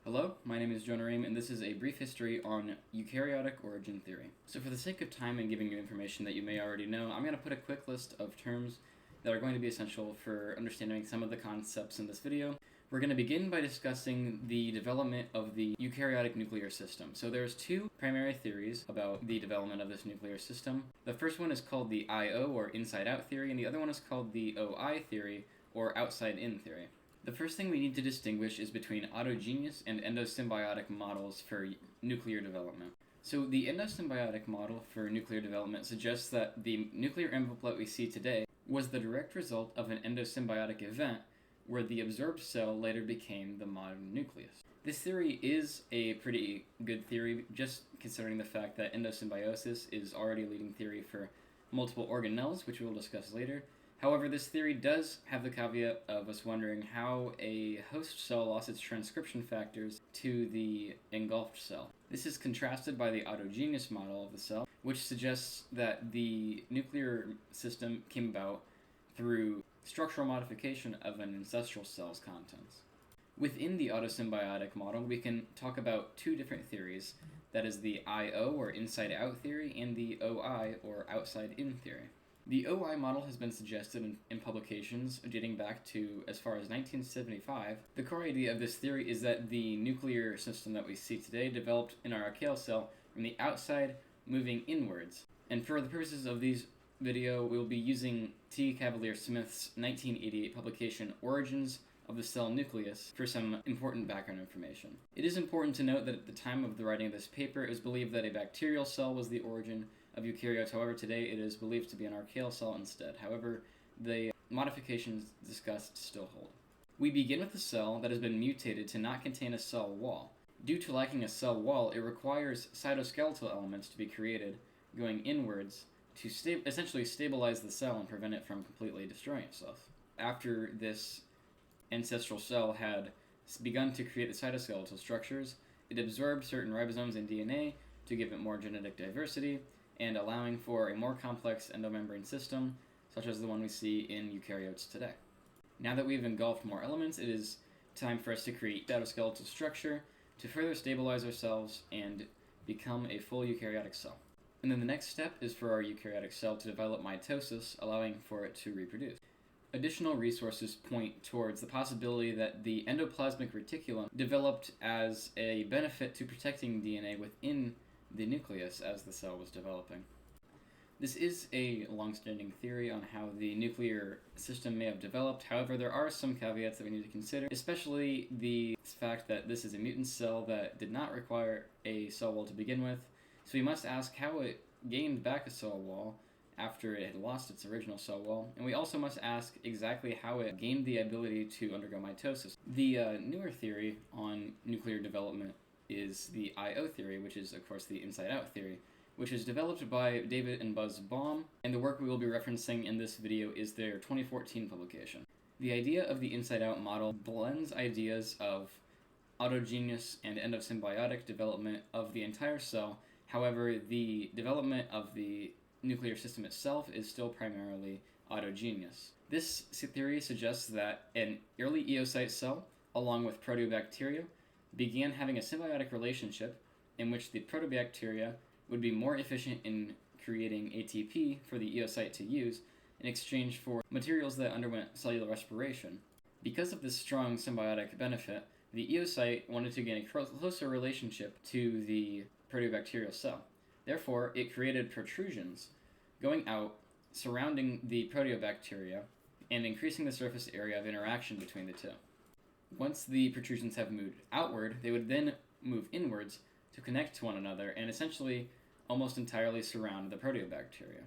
Hello, my name is Jonah Ream, and this is a brief history on eukaryotic origin theory. So for the sake of time and giving you information that you may already know, I'm going to put a quick list of terms that are going to be essential for understanding some of the concepts in this video. We're going to begin by discussing the development of the eukaryotic nuclear system. So there's two primary theories about the development of this nuclear system. The first one is called the IO, or inside-out theory, and the other one is called the OI theory, or outside-in theory. The first thing we need to distinguish is between autogeneous and endosymbiotic models for nuclear development. So the endosymbiotic model for nuclear development suggests that the nuclear envelope that we see today was the direct result of an endosymbiotic event where the absorbed cell later became the modern nucleus. This theory is a pretty good theory, just considering the fact that endosymbiosis is already a leading theory for multiple organelles, which we will discuss later. However, this theory does have the caveat of us wondering how a host cell lost its transcription factors to the engulfed cell. This is contrasted by the autogeneous model of the cell, which suggests that the nuclear system came about through structural modification of an ancestral cell's contents. Within the autosymbiotic model, we can talk about two different theories, that is the IO, or inside-out theory, and the OI, or outside-in theory. The OI model has been suggested in publications dating back to as far as 1975. The core idea of this theory is that the nuclear system that we see today developed in our archaeal cell from the outside moving inwards. And for the purposes of this video, we'll be using Cavalier-Smith's 1988 publication Origins of the Cell Nucleus for some important background information. It is important to note that at the time of the writing of this paper, it was believed that a bacterial cell was the origin of eukaryotes. However, today it is believed to be an archaeal cell instead. However, the modifications discussed still hold. We begin with a cell that has been mutated to not contain a cell wall. Due to lacking a cell wall, it requires cytoskeletal elements to be created, going inwards, to essentially stabilize the cell and prevent it from completely destroying itself. After this ancestral cell had begun to create the cytoskeletal structures, it absorbed certain ribosomes and DNA to give it more genetic diversity, and allowing for a more complex endomembrane system, such as the one we see in eukaryotes today. Now that we've engulfed more elements, it is time for us to create cytoskeletal structure to further stabilize ourselves and become a full eukaryotic cell. And then the next step is for our eukaryotic cell to develop mitosis, allowing for it to reproduce. Additional resources point towards the possibility that the endoplasmic reticulum developed as a benefit to protecting DNA within the nucleus as the cell was developing. This is a long-standing theory on how the nuclear system may have developed. However, there are some caveats that we need to consider, especially the fact that this is a mutant cell that did not require a cell wall to begin with. So we must ask how it gained back a cell wall after it had lost its original cell wall, and we also must ask exactly how it gained the ability to undergo mitosis. The newer theory on nuclear development is the IO theory, which is, of course, the inside-out theory, which is developed by David and Buzz Baum, and the work we will be referencing in this video is their 2014 publication. The idea of the inside-out model blends ideas of autogeneous and endosymbiotic development of the entire cell. However, the development of the nuclear system itself is still primarily autogeneous. This theory suggests that an early eocyte cell, along with proteobacteria, began having a symbiotic relationship in which the protobacteria would be more efficient in creating ATP for the eocyte to use in exchange for materials that underwent cellular respiration. Because of this strong symbiotic benefit, the eocyte wanted to gain a closer relationship to the proteobacterial cell. Therefore, it created protrusions going out, surrounding the proteobacteria, and increasing the surface area of interaction between the two. Once the protrusions have moved outward, they would then move inwards to connect to one another and essentially almost entirely surround the proteobacteria.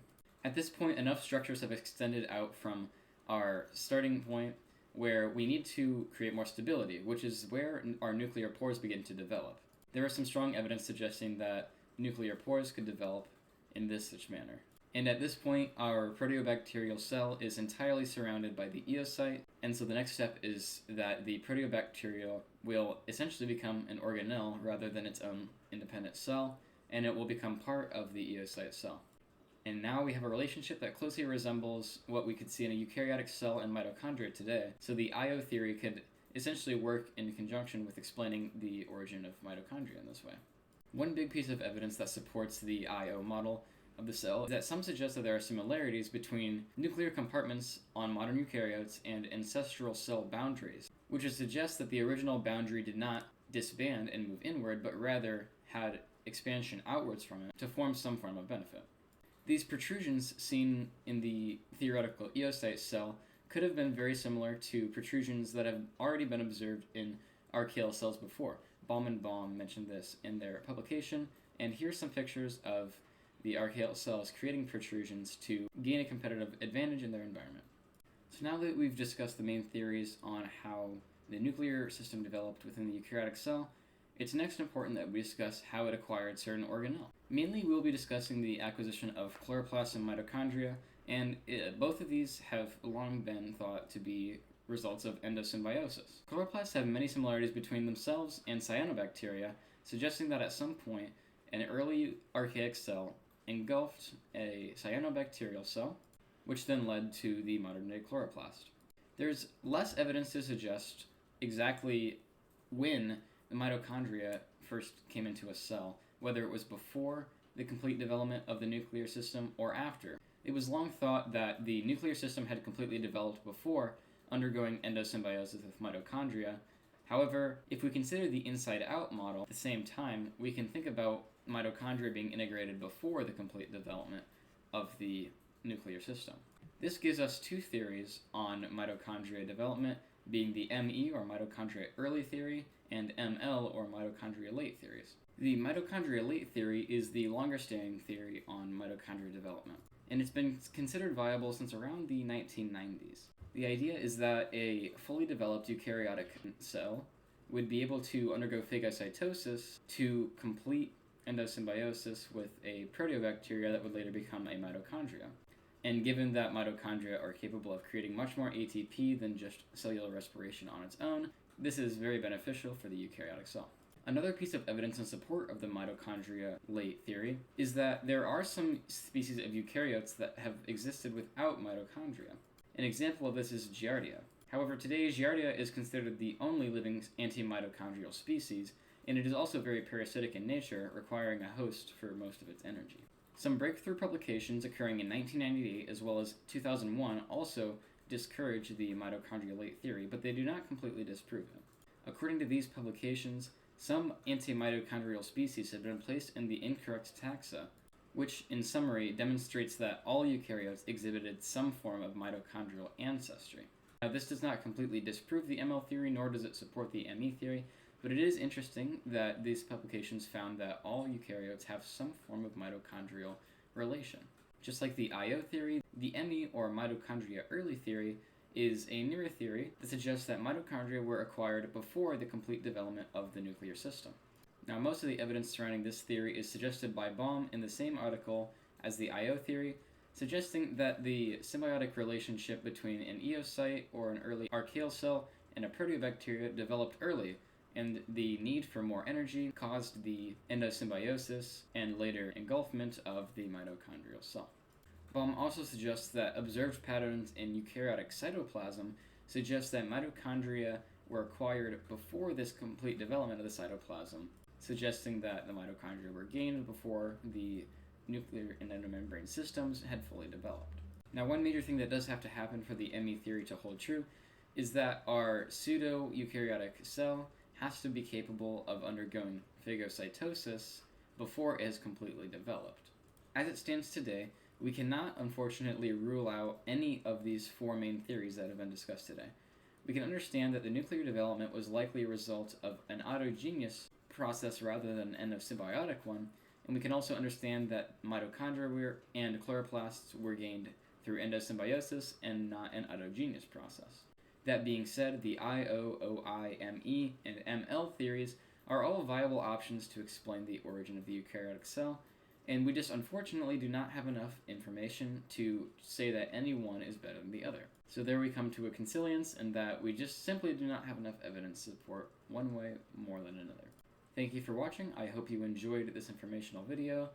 At this point, enough structures have extended out from our starting point where we need to create more stability, which is where our nuclear pores begin to develop. There is some strong evidence suggesting that nuclear pores could develop in this such manner. And at this point, our proteobacterial cell is entirely surrounded by the eocyte, and so the next step is that the proteobacteria will essentially become an organelle rather than its own independent cell, and it will become part of the eocyte cell. And now we have a relationship that closely resembles what we could see in a eukaryotic cell and mitochondria today. So the IO theory could essentially work in conjunction with explaining the origin of mitochondria in this way. One big piece of evidence that supports the IO model of the cell is that some suggest that there are similarities between nuclear compartments on modern eukaryotes and ancestral cell boundaries, which would suggest that the original boundary did not disband and move inward, but rather had expansion outwards from it to form some form of benefit. These protrusions seen in the theoretical eocyte cell could have been very similar to protrusions that have already been observed in archaeal cells before. Baum and Baum mentioned this in their publication, and here's some pictures of the archaeal cells creating protrusions to gain a competitive advantage in their environment. So now that we've discussed the main theories on how the nuclear system developed within the eukaryotic cell, it's next important that we discuss how it acquired certain organelles. Mainly, we'll be discussing the acquisition of chloroplasts and mitochondria, and both of these have long been thought to be results of endosymbiosis. Chloroplasts have many similarities between themselves and cyanobacteria, suggesting that at some point, an early archaic cell engulfed a cyanobacterial cell, which then led to the modern-day chloroplast. There's less evidence to suggest exactly when the mitochondria first came into a cell, whether it was before the complete development of the nuclear system or after. It was long thought that the nuclear system had completely developed before undergoing endosymbiosis with mitochondria. However, if we consider the inside-out model at the same time, we can think about mitochondria being integrated before the complete development of the nuclear system. This gives us two theories on mitochondria development, being the ME or mitochondria early theory and ML or mitochondria late theories. The mitochondria late theory is the longer standing theory on mitochondria development, and it's been considered viable since around the 1990s. The idea is that a fully developed eukaryotic cell would be able to undergo phagocytosis to complete endosymbiosis with a proteobacteria that would later become a mitochondria. And given that mitochondria are capable of creating much more ATP than just cellular respiration on its own, this is very beneficial for the eukaryotic cell. Another piece of evidence in support of the mitochondria late theory is that there are some species of eukaryotes that have existed without mitochondria. An example of this is Giardia. However, today Giardia is considered the only living antimitochondrial species, and it is also very parasitic in nature, requiring a host for most of its energy. Some breakthrough publications occurring in 1998 as well as 2001 also discourage the mitochondria late theory, but they do not completely disprove it. According to these publications, some antimitochondrial species have been placed in the incorrect taxa, which in summary demonstrates that all eukaryotes exhibited some form of mitochondrial ancestry. Now, this does not completely disprove the ML theory, nor does it support the ME theory, but it is interesting that these publications found that all eukaryotes have some form of mitochondrial relation. Just like the IO theory, the ME or mitochondria early theory is a newer theory that suggests that mitochondria were acquired before the complete development of the nuclear system. Now, most of the evidence surrounding this theory is suggested by Baum in the same article as the IO theory, suggesting that the symbiotic relationship between an eocyte or an early archaeal cell and a proteobacteria developed early, and the need for more energy caused the endosymbiosis and later engulfment of the mitochondrial cell. Baum also suggests that observed patterns in eukaryotic cytoplasm suggest that mitochondria were acquired before this complete development of the cytoplasm, suggesting that the mitochondria were gained before the nuclear and endomembrane systems had fully developed. Now, one major thing that does have to happen for the ME theory to hold true is that our pseudo-eukaryotic cell has to be capable of undergoing phagocytosis before it has completely developed. As it stands today, we cannot unfortunately rule out any of these four main theories that have been discussed today. We can understand that the nuclear development was likely a result of an autogenous process rather than an endosymbiotic one, and we can also understand that mitochondria and chloroplasts were gained through endosymbiosis and not an autogenous process. That being said, the IO, OI, ME, and ML theories are all viable options to explain the origin of the eukaryotic cell, and we just unfortunately do not have enough information to say that any one is better than the other. So there we come to a consilience in that we just simply do not have enough evidence to support one way more than another. Thank you for watching. I hope you enjoyed this informational video.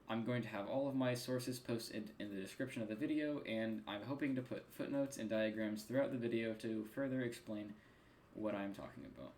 I'm going to have all of my sources posted in the description of the video, and I'm hoping to put footnotes and diagrams throughout the video to further explain what I'm talking about.